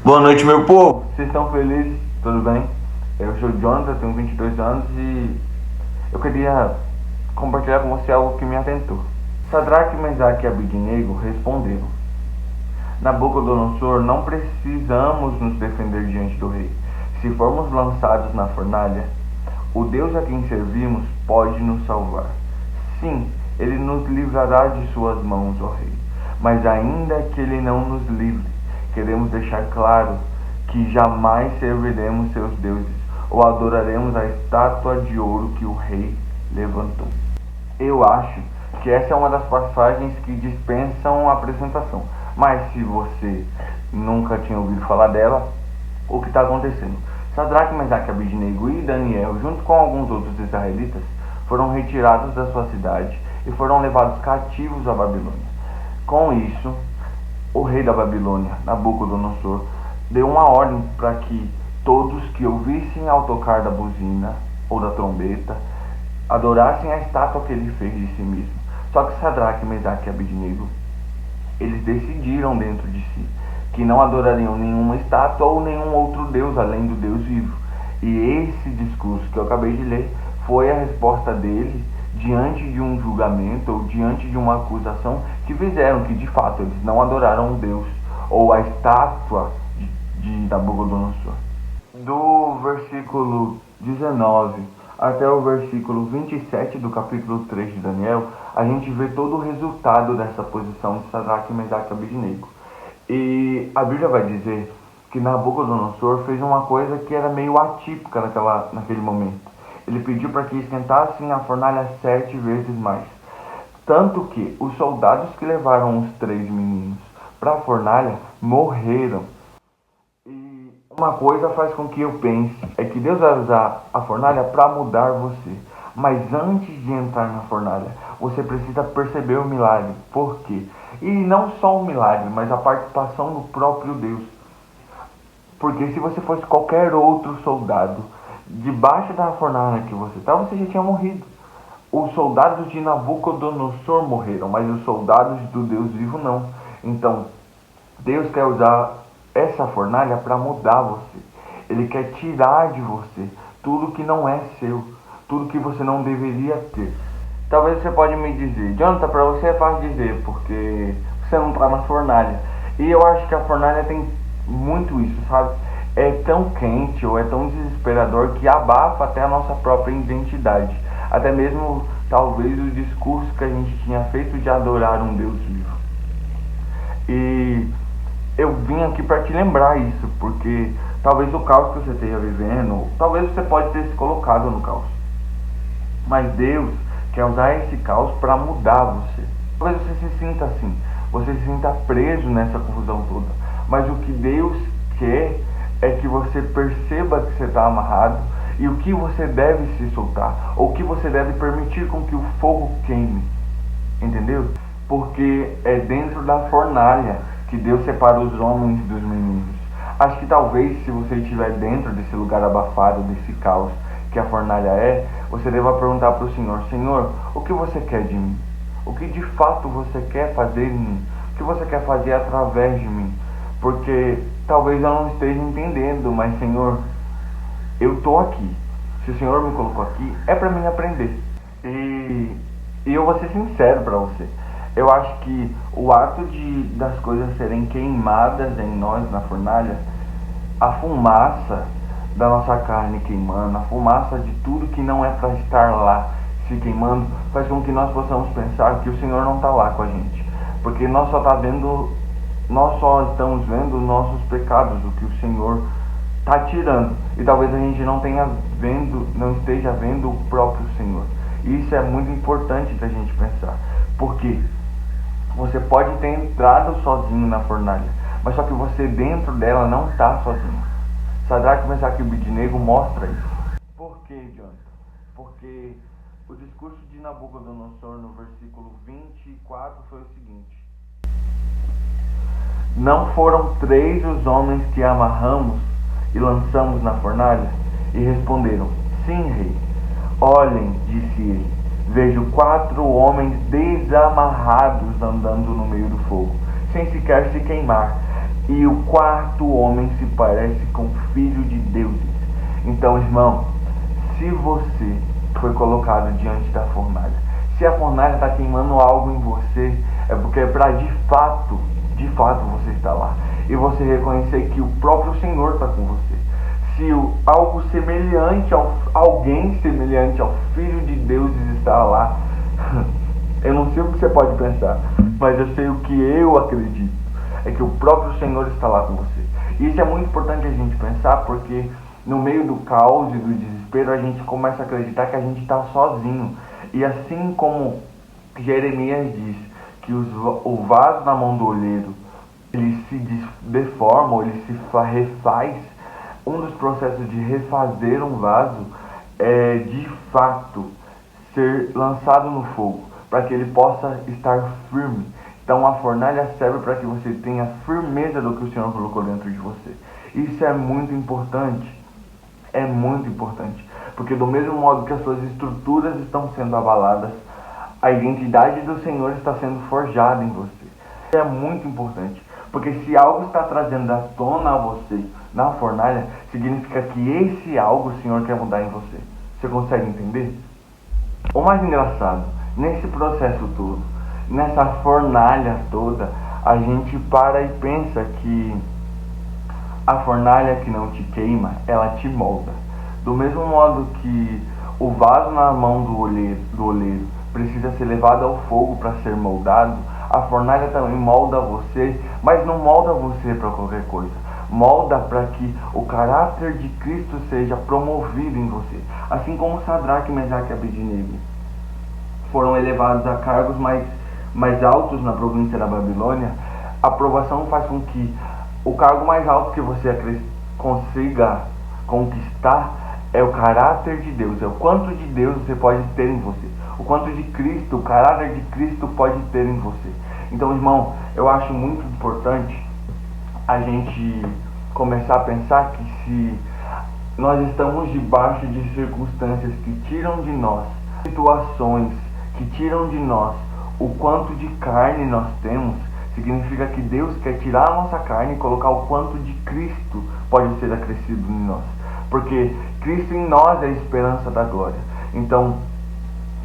Boa noite, meu povo. Vocês estão felizes? Tudo bem? Eu sou o Jonathan, tenho 22 anos e eu queria compartilhar com você algo que me atentou. Sadraque, Mesaque e Abednego responderam: Nabucodonosor, não precisamos nos defender diante do rei. Se formos lançados na fornalha, o Deus a quem servimos pode nos salvar. Sim, ele nos livrará de suas mãos, ó rei. Mas ainda que ele não nos livre, queremos deixar claro que jamais serviremos seus deuses ou adoraremos a estátua de ouro que o rei levantou. Eu acho que essa é uma das passagens que dispensam a apresentação. Mas se você nunca tinha ouvido falar dela, o que está acontecendo? Sadraque, Mesaque, Abednego e Daniel, junto com alguns outros israelitas, foram retirados da sua cidade e foram levados cativos à Babilônia. Com isso, o rei da Babilônia, Nabucodonosor, deu uma ordem para que todos que ouvissem ao tocar da buzina ou da trombeta adorassem a estátua que ele fez de si mesmo. Só que Sadraque, Mesaque e Abednego, eles decidiram dentro de si que não adorariam nenhuma estátua ou nenhum outro Deus além do Deus vivo. E esse discurso que eu acabei de ler foi a resposta deles diante de um julgamento ou diante de uma acusação que fizeram, que de fato eles não adoraram o Deus ou a estátua de Nabucodonosor. Do versículo 19 até o versículo 27 do capítulo 3 de Daniel, a gente vê todo o resultado dessa posição de Sadraque, Mesaque e Abednego. E a Bíblia vai dizer que Nabucodonosor fez uma coisa que era meio atípica naquele momento. Ele pediu para que esquentassem a fornalha 7 vezes mais. Tanto que os soldados que levaram os 3 meninos para a fornalha morreram. E uma coisa faz com que eu pense, é que Deus vai usar a fornalha para mudar você. Mas antes de entrar na fornalha, você precisa perceber o milagre. Por quê? E não só o milagre, mas a participação do próprio Deus. Porque se você fosse qualquer outro soldado, debaixo da fornalha que você está, você já tinha morrido. Os soldados de Nabucodonosor morreram, mas os soldados do Deus vivo não. Então, Deus quer usar essa fornalha para mudar você. Ele quer tirar de você tudo que não é seu, tudo que você não deveria ter. Talvez você pode me dizer: Jonathan, para você é fácil dizer, porque você não está na fornalha. E eu acho que a fornalha tem muito isso, sabe? É tão quente ou é tão desesperador que abafa até a nossa própria identidade. Até mesmo, talvez, o discurso que a gente tinha feito de adorar um Deus vivo. E eu vim aqui para te lembrar isso, porque talvez o caos que você esteja vivendo, talvez você pode ter se colocado no caos. Mas Deus quer usar esse caos para mudar você. Talvez você se sinta assim, você se sinta preso nessa confusão toda. Mas o que Deus quer é que você perceba que você está amarrado e o que você deve se soltar, ou o que você deve permitir com que o fogo queime. Entendeu? Porque é dentro da fornalha que Deus separa os homens dos meninos. Acho que talvez, se você estiver dentro desse lugar abafado, desse caos que a fornalha é, você deva perguntar para o Senhor: Senhor, o que você quer de mim? O que de fato você quer fazer em mim? O que você quer fazer através de mim? Porque talvez eu não esteja entendendo, mas Senhor, eu estou aqui. Se o Senhor me colocou aqui, é para mim aprender. E eu vou ser sincero para você. Eu acho que o ato das coisas serem queimadas em nós na fornalha, a fumaça da nossa carne queimando, a fumaça de tudo que não é para estar lá se queimando, faz com que nós possamos pensar que o Senhor não está lá com a gente. Porque nós só estamos vendo os nossos pecados, o que o Senhor está tirando. E talvez a gente não esteja vendo o próprio Senhor. E isso é muito importante da gente pensar. Porque você pode ter entrado sozinho na fornalha, mas só que você dentro dela não está sozinho. Sadraque, Mesaque e Abednego mostra isso. Por quê, Jonathan? Porque o discurso de Nabucodonosor no versículo 24 foi o seguinte: Não foram 3 os homens que amarramos e lançamos na fornalha? E responderam: Sim, rei. Olhem, disse ele, vejo 4 homens desamarrados andando no meio do fogo, sem sequer se queimar. e o quarto homem se parece com o Filho de Deus. Então, irmão, se você foi colocado diante da fornalha, se a fornalha está queimando algo em você, é porque é para de fato você estar lá. E você reconhecer que o próprio Senhor está com você. Se algo semelhante alguém semelhante ao Filho de Deus está lá, eu não sei o que você pode pensar, mas eu sei o que eu acredito, é que o próprio Senhor está lá com você. E isso é muito importante a gente pensar, porque no meio do caos e do desespero a gente começa a acreditar que a gente está sozinho. E assim como Jeremias diz que o vaso na mão do olheiro ele se deforma, ou ele se refaz, um dos processos de refazer um vaso é de fato ser lançado no fogo, para que ele possa estar firme. Então a fornalha serve para que você tenha firmeza do que o Senhor colocou dentro de você. Isso é muito importante, porque do mesmo modo que as suas estruturas estão sendo abaladas, a identidade do Senhor está sendo forjada em você. Isso é muito importante, porque se algo está trazendo à tona a você na fornalha, significa que esse algo o Senhor quer mudar em você. Você consegue entender? O mais engraçado, nesse processo todo, nessa fornalha toda, a gente para e pensa que a fornalha que não te queima, ela te molda. Do mesmo modo que o vaso na mão do oleiro precisa ser levado ao fogo para ser moldado, a fornalha também molda você, mas não molda você para qualquer coisa. Molda para que o caráter de Cristo seja promovido em você. Assim como Sadraque, Mesaque e Abednego foram elevados a cargos mais altos na província da Babilônia, a provação faz com que o cargo mais alto que você consiga conquistar é o caráter de Deus, é o quanto de Deus você pode ter em você, o quanto de Cristo, o caráter de Cristo pode ter em você. Então, irmão, eu acho muito importante a gente começar a pensar que se nós estamos debaixo de circunstâncias que tiram de nós, situações que tiram de nós o quanto de carne nós temos, significa que Deus quer tirar a nossa carne e colocar o quanto de Cristo pode ser acrescido em nós. Porque Cristo em nós é a esperança da glória. Então,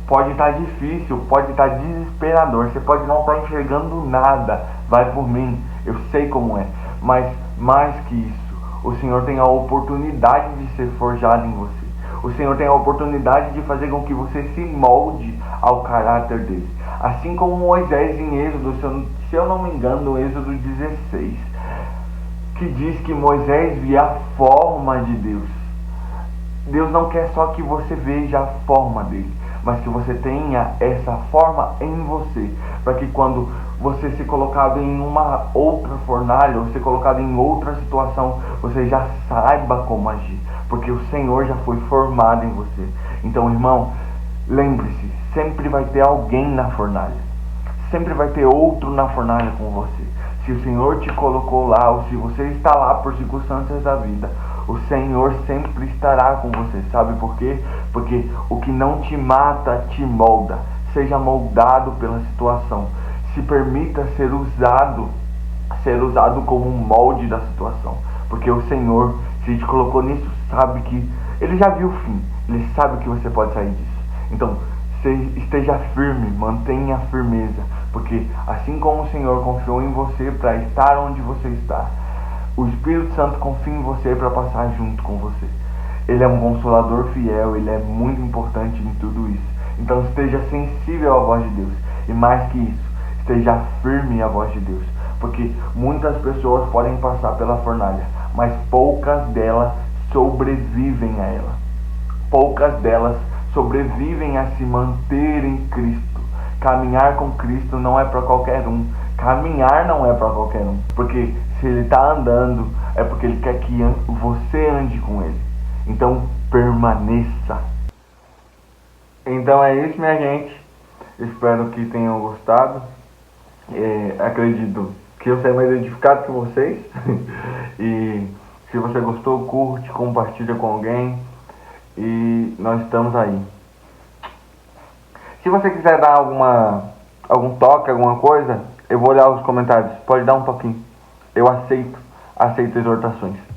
pode estar difícil, pode estar desesperador, você pode não estar enxergando nada, vai por mim, eu sei como é. Mas, mais que isso, o Senhor tem a oportunidade de ser forjado em você. O Senhor tem a oportunidade de fazer com que você se molde ao caráter dele. Assim como Moisés em Êxodo, se eu não me engano, no Êxodo 16, que diz que Moisés via a forma de Deus. Deus não quer só que você veja a forma dele, mas que você tenha essa forma em você, para que quando você ser colocado em uma outra fornalha, ou ser colocado em outra situação, você já saiba como agir, porque o Senhor já foi formado em você. Então, irmão, lembre-se, sempre vai ter alguém na fornalha, sempre vai ter outro na fornalha com você. Se o Senhor te colocou lá, ou se você está lá por circunstâncias da vida, o Senhor sempre estará com você. Sabe por quê? Porque o que não te mata te molda. Seja moldado pela situação. Se permita ser usado como um molde da situação. Porque o Senhor, se te colocou nisso, sabe que Ele já viu o fim. Ele sabe que você pode sair disso. Então, esteja firme, mantenha a firmeza. Porque assim como o Senhor confiou em você para estar onde você está, o Espírito Santo confia em você para passar junto com você. Ele é um consolador fiel, ele é muito importante em tudo isso. Então esteja sensível à voz de Deus. E mais que isso, esteja firme à voz de Deus. Porque muitas pessoas podem passar pela fornalha, mas poucas delas sobrevivem a ela. Poucas delas sobrevivem a se manter em Cristo. Caminhar com Cristo não é para qualquer um. Caminhar não é para qualquer um. Porque se Ele está andando, é porque Ele quer que você ande com Ele. Então, permaneça. Então é isso, minha gente. Espero que tenham gostado. Acredito que eu saí mais edificado que vocês. E se você gostou, curte, compartilha com alguém. E nós estamos aí. Se você quiser dar algum toque, alguma coisa, eu vou olhar os comentários. Pode dar um toquinho. Eu aceito exortações.